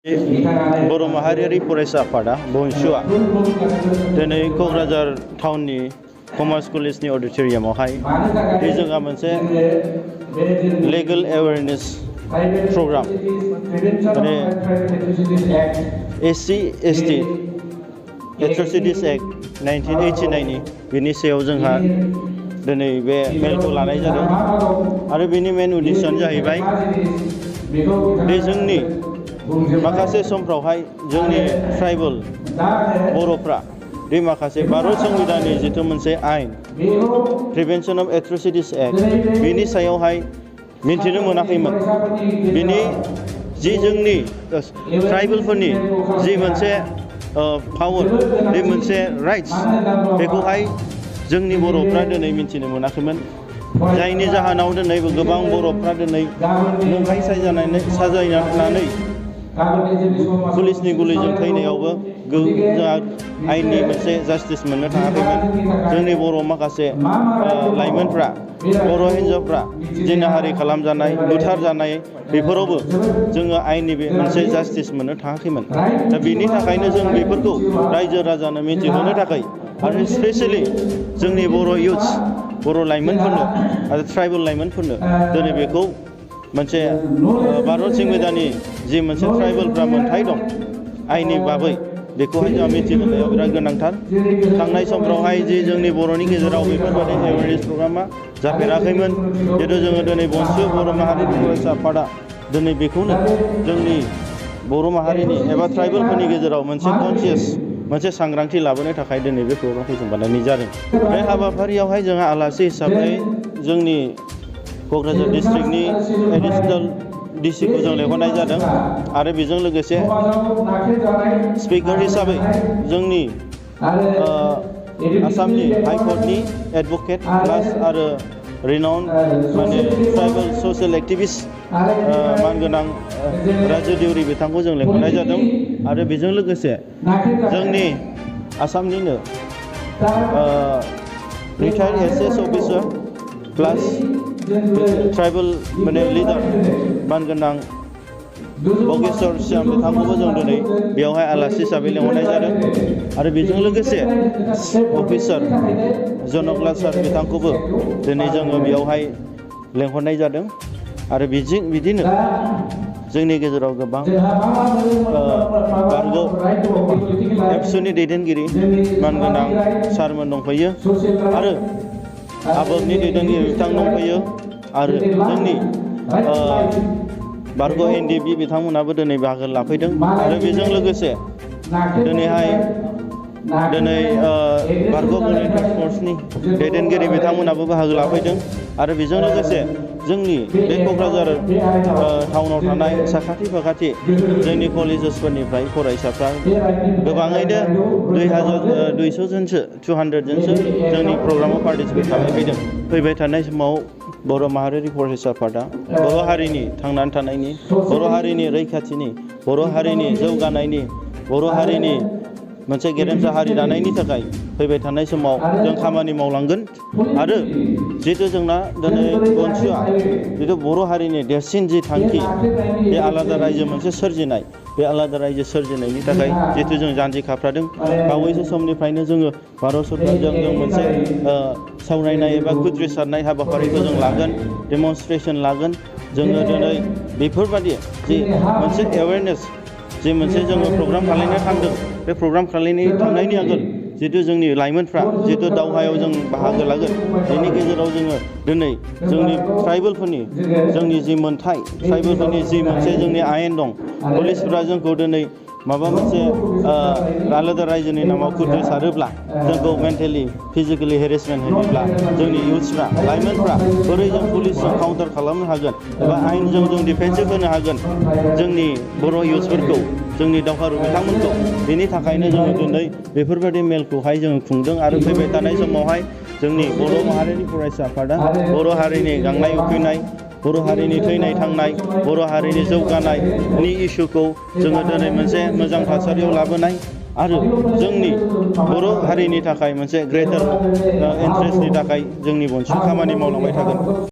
बर' माहारियारि फरायसा आफादा बंसुआ दिनै क'क्राझार टाउननि कमार्स कलेजनि अडिट'रियामावहाय जोंहा मोनसे लिगेल एवेयारनेस प्रग्राम माने SC ST एट्रसिटिज एक्ट 1989 नि बेनि सायाव जोंहा दिनै बे मेलखौ लानाय जादों आरो बेनि मेन उद्देश्यआनो जाहैबाय बे जोंनि माखासे समफ्रावहाय जोंनि ट्राइबेल बर'फ्रा बे माखासे भारत संबिधाननि जिथु मोनसे आयेन प्रिभेन्सन अफ एट्रसिटिज एक्ट बेनि सायावहाय मिन्थिनो मोनाखैमोन। बिनि जि जोंनि ट्राइबेलफोरनि जि मोनसे पावार बे मोनसे राइट्स बेखौहाय जोंनि बर'फ्रा दिनै मिन्थिनो मोनाखैमोन, जायनि जाहोनाव दिनै गोबां बर'फ्रा दिनै नंखाय साजायनानै पुलिसनि गुलिजों थैनायावबो जोंहा आयेननि मोनसे जास्टिस मोननो थाङाखैमोन। जोंनि बर' माखासे लाइमोनफ्रा बर' हिन्जावफ्रा जिनाहारि खालामजानाय बुथारजानाय बेफोरावबो जोङो आयेननि बे मोनसे जास्टिस मोननो थाङाखैमोन। दा बेनि थाखायनो जों बेफोरखौ रायजो राजानो मिथिहोनो थाखाय आरो स्पेसियेलि जोंनि बर' इयुथ्स बर' लाइमोनफोरनो आरो ट्राइबेल लाइमोनफोरनो दिनै बेखौ मोनसे भारत संबिधाननि जि मोनसे ट्राइबेलफ्रा मोनथाय दं आयेननि बाबै बेखौहाय जोंहा मिथिहोनाया बिराद गोनांथार। थांनाय समफ्रावहाय जि जोंनि बर'नि गेजेराव बेफोरबायदि एवेयारनेस प्रग्रामा जाफेराखैमोन, जिहेतु जोङो दिनै बंसु बर' माहारिनि फरायसा आफादा दिनै बेखौनो जोंनि बर' माहारिनि एबा ट्राइबेलफोरनि गेजेराव मोनसे कनसियास मोनसे सांग्रांथि लाबोनो थाखाय दिनै बे प्रग्रामखौ जों बानायनाय जादों। बे हाबाफारियावहाय जोंहा आलासि हिसाबै जोंनि क'क्राझार डिस्ट्रिक्टनि एडिशनेल DC खौ जों लेंहरनाय जादों आरो बेजों लोगोसे स्पिकार हिसाबै जोंनि आसामनि हाइकर्टनि एडभकेट प्लास आरो रिनाउन्ड माने ट्राइबेल ससियेल एक्टिभिस्ट मानगोनां राजु देउरि बिथांखौ जों लेंहरनाय जादों आरो बेजों लोगोसे जोंनि आसामनिनो रिटायार्ड SS अफिसार प्लास ट्राइबेल माने लिडार मानगोनां बगेश्वर श्याम बिथांखौबो जों दिनै बेयावहाय आलासि हिसाबै लेंहरनाय जादों आरो बेजों लोगोसे अफिसार जनकला सार बिथांखौबो दिनै जोङो बेयावहाय लेंहरनाय जादों आरो बिदिनो जोंनि गेजेराव गोबां बारग' एबसुनि दैदेनगिरि मानगोनां सारमोन दंफैयो आरो आबोगनि दैदेनगिरि बिथां दंफैयो आरो जोंनि बारग' NDB बिथांमोनाबो दिनै बाहागो लाफैदों आरो बेजों लोगोसे दिनै बारग' भलुन्टियार फर्सनि दैदेनगिरि बिथांमोनाबो बाहागो लाफैदों आरो बेजों लोगोसे जोंनि बे क'क्राझार टाउनाव थानाय साखाथि फाखाथि जोंनि कलेजेसफोरनिफ्राय फरायसाफ्रा गोबाङैनो 200 जनसो 200 जनसो जोंनि प्रग्रामाव पार्टिसिपेट खालामफैदों। फैबाय थानाय समाव बर' माहारियारि फरायसा आफादा बर' हारिनि थांनानै थानायनि, बर' हारिनि रैखाथिनि, बर' हारिनि जौगानायनि, बर' हारिनि मोनसे गेरेमसा हारि दानायनि थाखाय फैबाय थानाय समाव जों खामानि मावलांगोन आरो जिहेतु जोंना दिनै बंसुआ जिहेतु बर' हारिनि देरसिन जि थांखि बे आलादा रायजो मोनसे सोरजिनाय, बे आलादा रायजो सोरजिनायनि थाखाय जिहेतु जों जानजि खाफ्रादों। बावैसो समनिफ्रायनो जोङो भारत सरकारजों जों मोनसे सावरायनाय एबा खुद्रिसारनाय हाबाफारिखौ जों लागोन, डेमनस्ट्रेसन लागोन। जोङो दिनै बेफोरबादि जि मोनसे एवेयारनेस जि मोनसे जोङो प्रग्राम खालामनो थांदों, बे प्रग्राम खालामनायनि थांनायनि आगोल जिहेतु जोंनि लाइमोनफ्रा जिहेतु दावहायाव जों बाहागो लागोन, बेनि गेजेराव जोङो दिनै जोंनि ट्राइबेलफोरनि जोंनि जि मोनथाय, ट्राइबेलफोरनि जि मोनसे जोंनि आयेन दं, पुलिसफ्रा जोंखौ दिनै माबा मोनसे आलादा रायजोनि नामाव खुद्रिसारोब्ला जोंखौ मेन्टेलि फिजिकेलि हेरेसमेन्ट होयोब्ला जोंनि इयुथ्सफ्रा लाइमोनफ्रा बोरै जों पुलिसजों काउन्टार खालामनो हागोन एबा आयेनजों जों डिफेन्सिभ होनो हागोन जोंनि बर' इयुथ्सफोरखौ, जोंनि दावहारु बिथांमोनखौ। बेनि थाखायनो जोङो दिनै बेफोरबायदि मेलखौहाय जों खुंदों आरो फैबाय थानाय समावहाय जोंनि बर' माहारिनि फरायसा आफादा बर' हारिनि गांनाय उखैनाय, बर' हारिनि थैनाय थांनाय, बर' हारिनि जौगानायनि इसुखौ जोङो दिनै मोनसे मोजां थासारियाव लाबोनाय आरो जोंनि बर' हारिनि थाखाय मोनसे ग्रेटार इन्ट्रेस्टनि थाखाय जोंनि बंसुआ खामानि मावलांबाय थागोन।